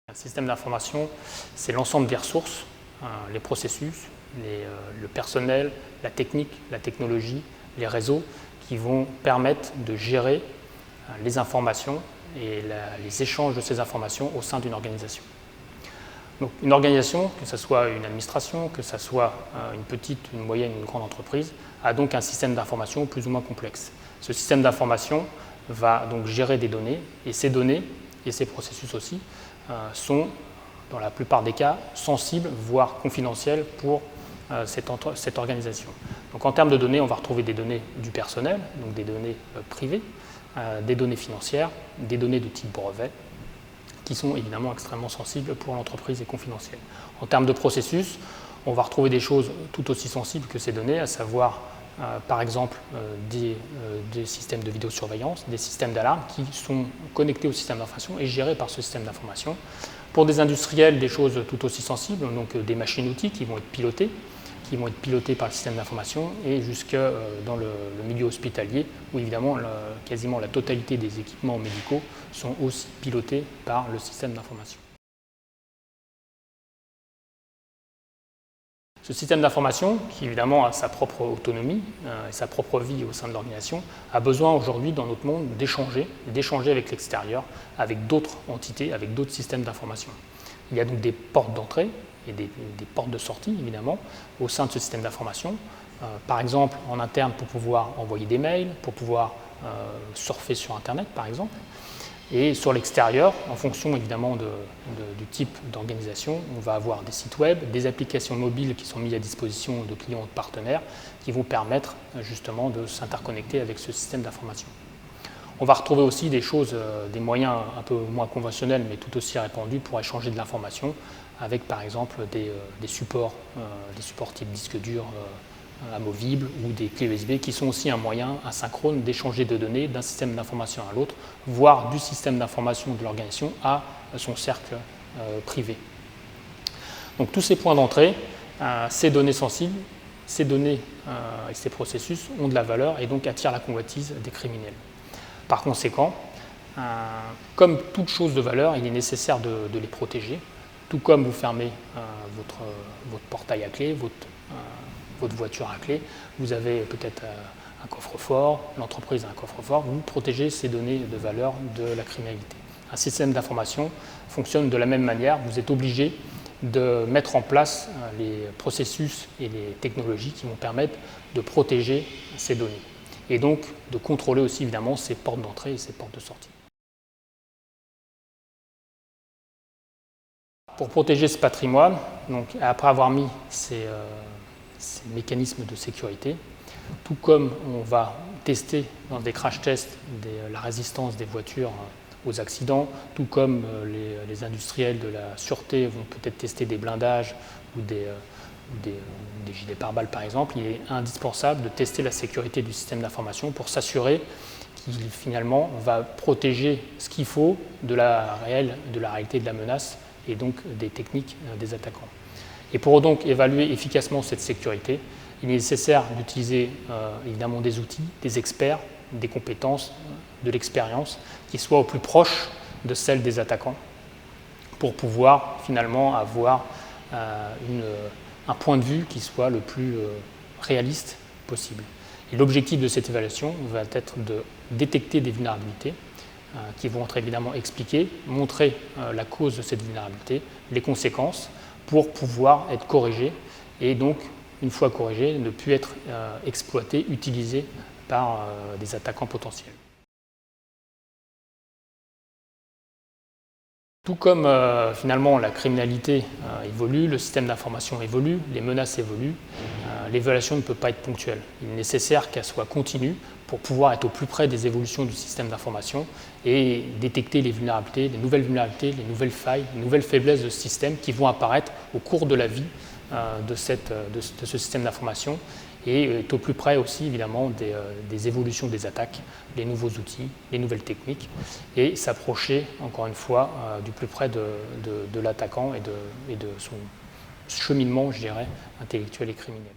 Un système d'information, c'est l'ensemble des ressources, les processus, le personnel, la technique, la technologie, les réseaux qui vont permettre de gérer les informations et les échanges de ces informations au sein d'une organisation. Donc, une organisation, que ce soit une administration, que ce soit une petite, une moyenne, une grande entreprise, a donc un système d'information plus ou moins complexe. Ce système d'information va donc gérer des données, et ces données, et ces processus aussi, sont, dans la plupart des cas, sensibles, voire confidentiels pour cette organisation. Donc, en termes de données, on va retrouver des données du personnel, donc des données privées, des données financières, des données de type brevet, qui sont évidemment extrêmement sensibles pour l'entreprise et confidentielles. En termes de processus, on va retrouver des choses tout aussi sensibles que ces données, à savoir par exemple des systèmes de vidéosurveillance, des systèmes d'alarme qui sont connectés au système d'information et gérés par ce système d'information. Pour des industriels, des choses tout aussi sensibles, donc des machines-outils qui vont être pilotées par le système d'information, et jusque dans le milieu hospitalier, où évidemment quasiment la totalité des équipements médicaux sont aussi pilotés par le système d'information. Ce système d'information, qui évidemment a sa propre autonomie et sa propre vie au sein de l'organisation, a besoin aujourd'hui dans notre monde d'échanger avec l'extérieur, avec d'autres entités, avec d'autres systèmes d'information. Il y a donc des portes d'entrée et des portes de sortie, évidemment, au sein de ce système d'information. Par exemple, en interne, pour pouvoir envoyer des mails, pour pouvoir surfer sur Internet, par exemple. Et sur l'extérieur, en fonction évidemment du type d'organisation, on va avoir des sites web, des applications mobiles qui sont mises à disposition de clients ou de partenaires qui vont permettre justement de s'interconnecter avec ce système d'information. On va retrouver aussi des choses, des moyens un peu moins conventionnels mais tout aussi répandus pour échanger de l'information avec par exemple des supports type disque dur amovibles ou des clés USB qui sont aussi un moyen asynchrone d'échanger de données d'un système d'information à l'autre, voire du système d'information de l'organisation à son cercle privé. Donc tous ces points d'entrée, ces données sensibles, ces données et ces processus ont de la valeur et donc attirent la convoitise des criminels. Par conséquent, comme toute chose de valeur, il est nécessaire de les protéger, tout comme vous fermez votre portail à clé, votre voiture à clé, vous avez peut-être un coffre-fort, l'entreprise a un coffre-fort, vous protégez ces données de valeur de la criminalité. Un système d'information fonctionne de la même manière, vous êtes obligé de mettre en place les processus et les technologies qui vont permettre de protéger ces données et donc de contrôler aussi évidemment ces portes d'entrée et ces portes de sortie. Pour protéger ce patrimoine, donc après avoir mis ces mécanismes de sécurité, tout comme on va tester dans des crash tests la résistance des voitures aux accidents, tout comme les industriels de la sûreté vont peut-être tester des blindages ou des gilets pare-balles par exemple, il est indispensable de tester la sécurité du système d'information pour s'assurer qu'il finalement va protéger ce qu'il faut de la réalité de la menace et donc des techniques des attaquants. Et pour donc évaluer efficacement cette sécurité, il est nécessaire d'utiliser évidemment des outils, des experts, des compétences, de l'expérience qui soient au plus proche de celles des attaquants pour pouvoir finalement avoir un point de vue qui soit le plus réaliste possible. Et l'objectif de cette évaluation va être de détecter des vulnérabilités qui vont être évidemment expliquées, montrer la cause de cette vulnérabilité, les conséquences, pour pouvoir être corrigé et donc, une fois corrigé, ne plus être exploité, utilisé par des attaquants potentiels. Tout comme finalement la criminalité évolue, le système d'information évolue, les menaces évoluent, l'évaluation ne peut pas être ponctuelle. Il est nécessaire qu'elle soit continue pour pouvoir être au plus près des évolutions du système d'information et détecter les vulnérabilités, les nouvelles failles, les nouvelles faiblesses de ce système qui vont apparaître au cours de la vie de ce système d'information et est au plus près aussi évidemment des évolutions des attaques, les nouveaux outils, les nouvelles techniques et s'approcher encore une fois du plus près de l'attaquant et de son cheminement, je dirais, intellectuel et criminel.